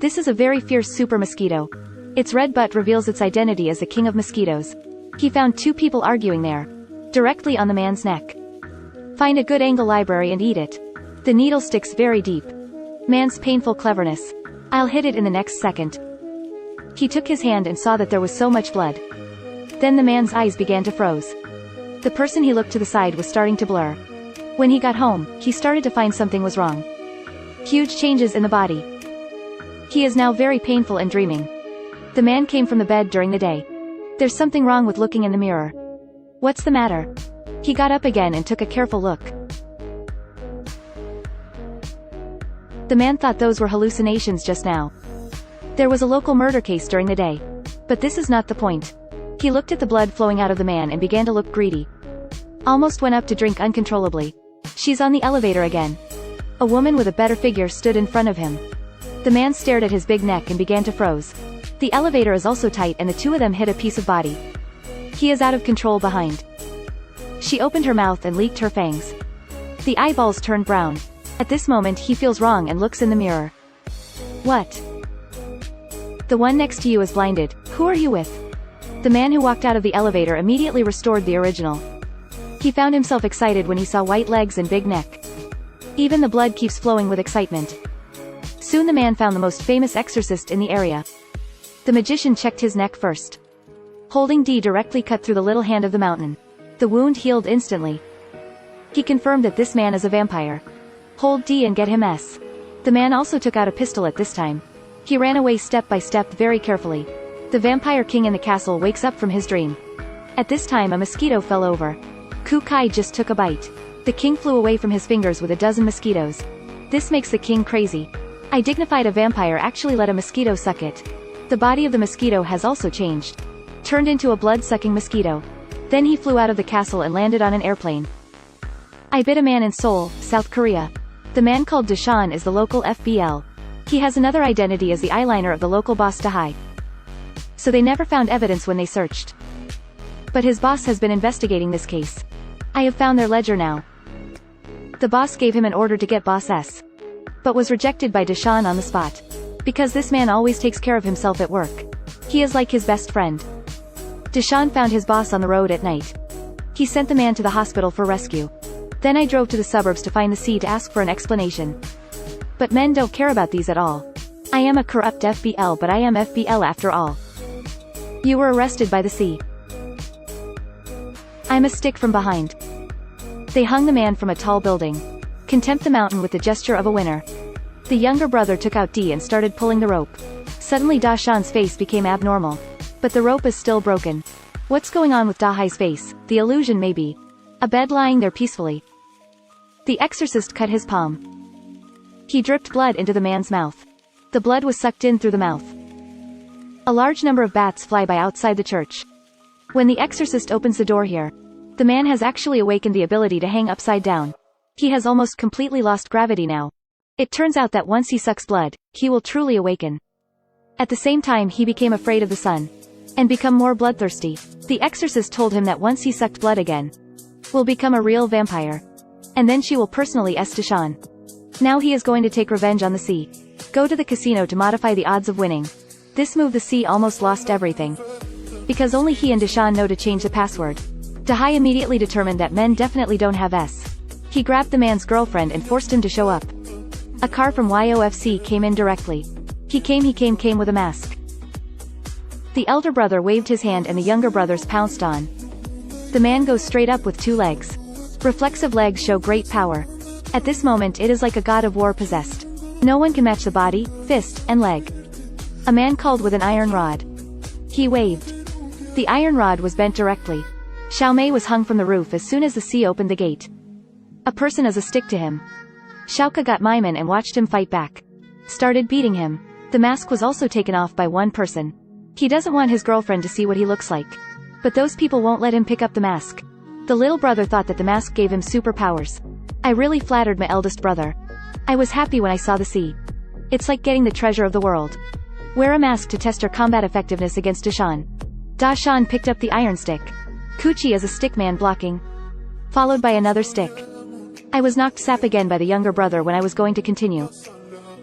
This is a very fierce super mosquito. Its red butt reveals its identity as the king of mosquitoes. He found two people arguing there, directly on the man's neck. Find a good angle library and eat it. The needle sticks very deep. Man's painful cleverness. I'll hit it in the next second. He took his hand and saw that there was so much blood. Then the man's eyes began to froze. The person he looked to the side was starting to blur. When he got home, he started to find something was wrong. Huge changes in the body. He is now very painful and dreaming. The man came from the bed during the day. There's something wrong with looking in the mirror. What's the matter? He got up again and took a careful look. The man thought those were hallucinations just now. There was a local murder case during the day. But this is not the point. He looked at the blood flowing out of the man and began to look greedy. Almost went up to drink uncontrollably. She's on the elevator again. A woman with a better figure stood in front of him. The man stared at his big neck and began to froze. The elevator is also tight and the two of them hit a piece of body. He is out of control behind. She opened her mouth and leaked her fangs. The eyeballs turned brown. At this moment he feels wrong and looks in the mirror. What? The one next to you is blinded. Who are you with? The man who walked out of the elevator immediately restored the original. He found himself excited when he saw white legs and big neck. Even the blood keeps flowing with excitement. Soon the man found the most famous exorcist in the area. The magician checked his neck first. Holding D directly cut through the little hand of the mountain. The wound healed instantly. He confirmed that this man is a vampire. Hold D and get him S. The man also took out a pistol at this time. He ran away step by step very carefully. The vampire king in the castle wakes up from his dream. At this time a mosquito fell over. Kukai just took a bite. The king flew away from his fingers with a dozen mosquitoes. This makes the king crazy. I dignified a vampire actually let a mosquito suck it. The body of the mosquito has also changed. Turned into a blood-sucking mosquito. Then he flew out of the castle and landed on an airplane. I bit a man in Seoul, South Korea. The man called Deshaun is the local FBL. He has another identity as the eyeliner of the local boss Dahai. So they never found evidence when they searched. But his boss has been investigating this case. I have found their ledger now. The boss gave him an order to get Boss S. But was rejected by Deshaun on the spot. Because this man always takes care of himself at work. He is like his best friend. Deshaun found his boss on the road at night. He sent the man to the hospital for rescue. Then I drove to the suburbs to find the C to ask for an explanation. But men don't care about these at all. I am a corrupt FBL but I am FBL after all. You were arrested by the C. I'm a stick from behind. They hung the man from a tall building. Contempt the mountain with the gesture of a winner. The younger brother took out D and started pulling the rope. Suddenly Dashan's face became abnormal. But the rope is still broken. What's going on with Dahai's face? The illusion maybe. A bed lying there peacefully. The exorcist cut his palm. He dripped blood into the man's mouth. The blood was sucked in through the mouth. A large number of bats fly by outside the church. When the exorcist opens the door here, the man has actually awakened the ability to hang upside down. He has almost completely lost gravity now. It turns out that once he sucks blood, he will truly awaken. At the same time he became afraid of the sun. And become more bloodthirsty. The exorcist told him that once he sucked blood again, will become a real vampire. And then she will personally Deshaun. Now he is going to take revenge on the C. Go to the casino to modify the odds of winning. This move the C almost lost everything. Because only he and Deshaun know to change the password. Dahai immediately determined that men definitely don't have S. He grabbed the man's girlfriend and forced him to show up. A car from YOFC came in directly. He came with a mask. The elder brother waved his hand and the younger brothers pounced on. The man goes straight up with two legs. Reflexive legs show great power. At this moment it is like a god of war possessed. No one can match the body, fist, and leg. A man called with an iron rod. He waved. The iron rod was bent directly. Xiaomei was hung from the roof as soon as the sea opened the gate. A person as a stick to him. Xiaoka got Maiman and watched him fight back. Started beating him. The mask was also taken off by one person. He doesn't want his girlfriend to see what he looks like. But those people won't let him pick up the mask. The little brother thought that the mask gave him superpowers. I really flattered my eldest brother. I was happy when I saw the sea. It's like getting the treasure of the world. Wear a mask to test your combat effectiveness against Dashan. Dashan picked up the iron stick. Kuchi as a stick man blocking. Followed by another stick. I was knocked sap again by the younger brother when I was going to continue.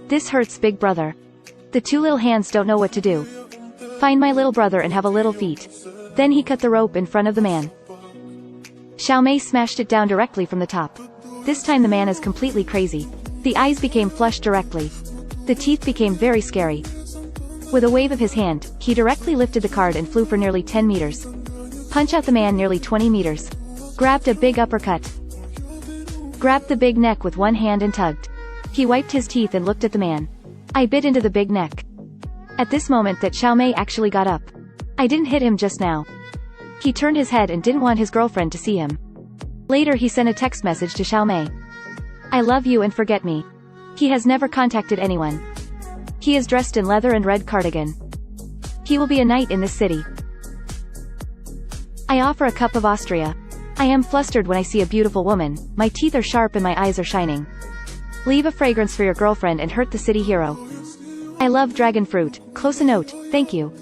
This hurts big brother. The two little hands don't know what to do. Find my little brother and have a little feet. Then he cut the rope in front of the man. Xiao Mei smashed it down directly from the top. This time the man is completely crazy. The eyes became flushed directly. The teeth became very scary. With a wave of his hand, he directly lifted the card and flew for nearly 10 meters. Punch out the man nearly 20 meters. Grabbed a big uppercut. Grabbed the big neck with one hand and tugged. He wiped his teeth and looked at the man. I bit into the big neck. At this moment that Xiao Mei actually got up. I didn't hit him just now. He turned his head and didn't want his girlfriend to see him. Later he sent a text message to Xiao Mei. I love you and forget me. He has never contacted anyone. He is dressed in leather and red cardigan. He will be a knight in this city. I offer a cup of Austria. I am flustered when I see a beautiful woman, my teeth are sharp and my eyes are shining. Leave a fragrance for your girlfriend and hurt the city hero. I love dragon fruit, close a note, thank you.